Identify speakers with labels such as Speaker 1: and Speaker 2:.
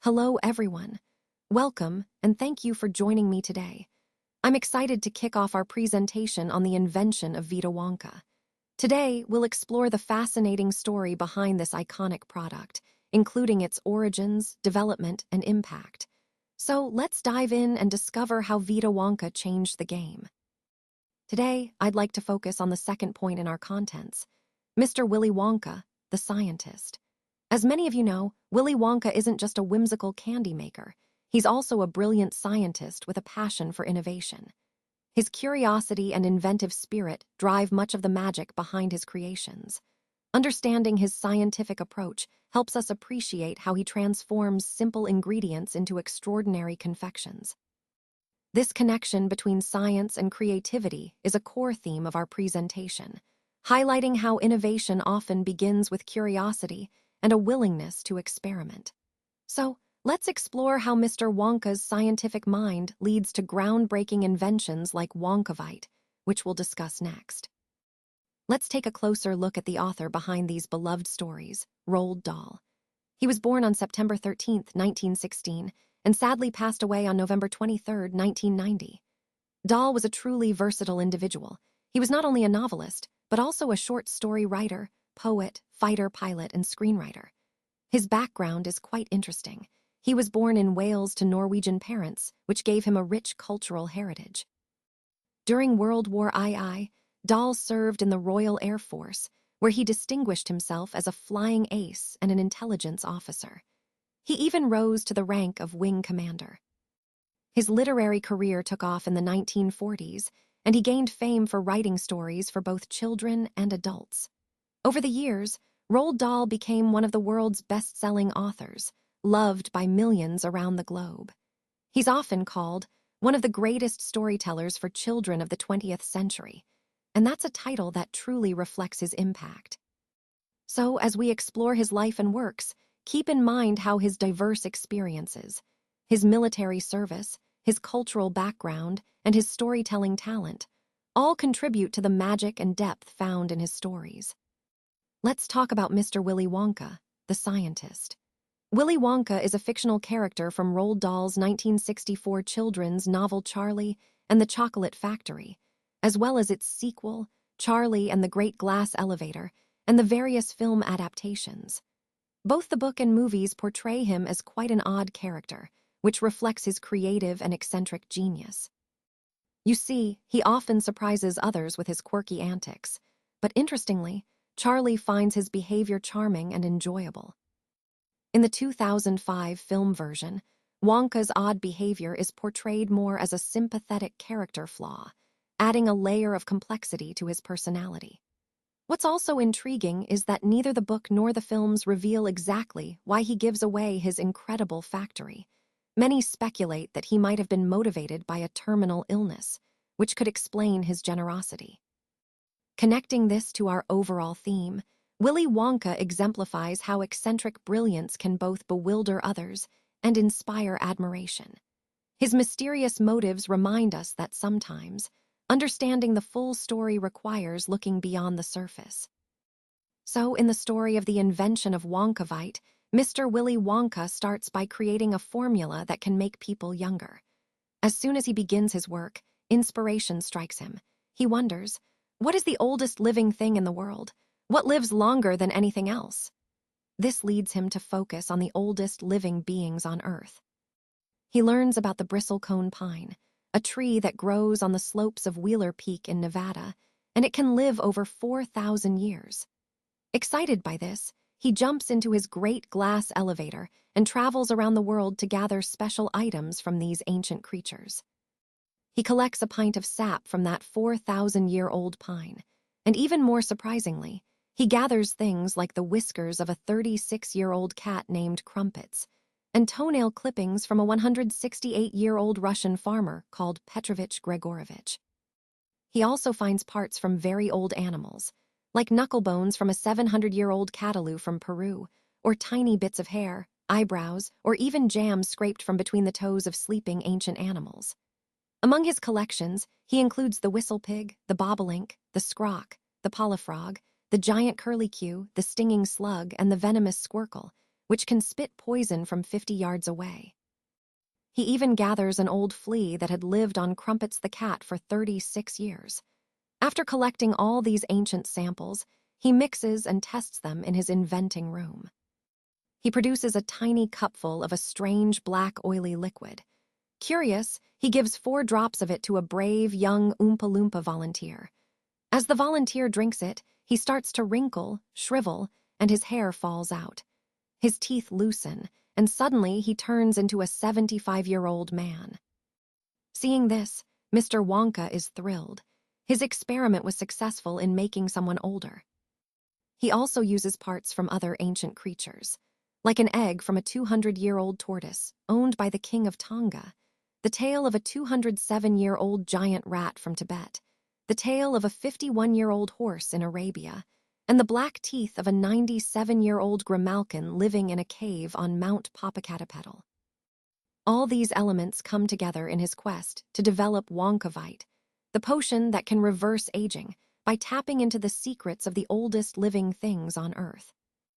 Speaker 1: Hello, everyone. Welcome, and thank you for joining me today. I'm excited to kick off our presentation on the invention of Vita-Wonk. Today, we'll explore the fascinating story behind this iconic product, including its origins, development, and impact. So let's dive in and discover how Vita-Wonk changed the game. Today, I'd like to focus on the second point in our contents, Mr. Willy Wonka, the scientist. As many of you know, Willy Wonka isn't just a whimsical candy maker. He's also a brilliant scientist with a passion for innovation. His curiosity and inventive spirit drive much of the magic behind his creations. Understanding his scientific approach helps us appreciate how he transforms simple ingredients into extraordinary confections. This connection between science and creativity is a core theme of our presentation, highlighting how innovation often begins with curiosity and a willingness to experiment. So, let's explore how Mr. Wonka's scientific mind leads to groundbreaking inventions like Wonkavite, which we'll discuss next. Let's take a closer look at the author behind these beloved stories, Roald Dahl. He was born on September 13, 1916, and sadly passed away on November 23, 1990. Dahl was a truly versatile individual. He was not only a novelist, but also a short story writer, poet, fighter pilot, and screenwriter. His background is quite interesting. He was born in Wales to Norwegian parents, which gave him a rich cultural heritage. During World War II, Dahl served in the Royal Air Force, where he distinguished himself as a flying ace and an intelligence officer. He even rose to the rank of wing commander. His literary career took off in the 1940s, and he gained fame for writing stories for both children and adults. Over the years, Roald Dahl became one of the world's best-selling authors, loved by millions around the globe. He's often called one of the greatest storytellers for children of the 20th century, and that's a title that truly reflects his impact. So, as we explore his life and works, keep in mind how his diverse experiences, his military service, his cultural background, and his storytelling talent all contribute to the magic and depth found in his stories. Let's talk about Mr. Willy Wonka, the scientist. Willy Wonka is a fictional character from Roald Dahl's 1964 children's novel Charlie and the Chocolate Factory, as well as its sequel, Charlie and the Great Glass Elevator, and the various film adaptations. Both the book and movies portray him as quite an odd character, which reflects his creative and eccentric genius. You see, he often surprises others with his quirky antics, but interestingly, Charlie finds his behavior charming and enjoyable. In the 2005 film version, Wonka's odd behavior is portrayed more as a sympathetic character flaw, adding a layer of complexity to his personality. What's also intriguing is that neither the book nor the films reveal exactly why he gives away his incredible factory. Many speculate that he might have been motivated by a terminal illness, which could explain his generosity. Connecting this to our overall theme, Willy Wonka exemplifies how eccentric brilliance can both bewilder others and inspire admiration. His mysterious motives remind us that sometimes, understanding the full story requires looking beyond the surface. So, in the story of the invention of Wonkavite, Mr. Willy Wonka starts by creating a formula that can make people younger. As soon as he begins his work, inspiration strikes him. He wonders, what is the oldest living thing in the world? What lives longer than anything else? This leads him to focus on the oldest living beings on Earth. He learns about the bristlecone pine, a tree that grows on the slopes of Wheeler Peak in Nevada, and it can live over 4,000 years. Excited by this, he jumps into his great glass elevator and travels around the world to gather special items from these ancient creatures. He collects a pint of sap from that 4,000-year-old pine, and even more surprisingly, he gathers things like the whiskers of a 36-year-old cat named Crumpets, and toenail clippings from a 168-year-old Russian farmer called Petrovich Gregorovich. He also finds parts from very old animals, like knuckle bones from a 700-year-old cataloo from Peru, or tiny bits of hair, eyebrows, or even jam scraped from between the toes of sleeping ancient animals. Among his collections, he includes the whistle pig, the bobolink, the scroc, the polyfrog, the giant curlicue, the stinging slug, and the venomous squircle, which can spit poison from 50 yards away. He even gathers an old flea that had lived on Crumpets the cat for 36 years. After collecting all these ancient samples, he mixes and tests them in his inventing room. He produces a tiny cupful of a strange black oily liquid. Curious, he gives 4 drops of it to a brave young Oompa Loompa volunteer. As the volunteer drinks it, he starts to wrinkle, shrivel, and his hair falls out. His teeth loosen, and suddenly he turns into a 75-year-old man. Seeing this, Mr. Wonka is thrilled. His experiment was successful in making someone older. He also uses parts from other ancient creatures, like an egg from a 200-year-old tortoise owned by the king of Tonga, the tail of a 207-year-old giant rat from Tibet, the tail of a 51-year-old horse in Arabia, and the black teeth of a 97-year-old grimalkin living in a cave on Mount Popocatépetl. All these elements come together in his quest to develop Wonkavite, the potion that can reverse aging by tapping into the secrets of the oldest living things on Earth.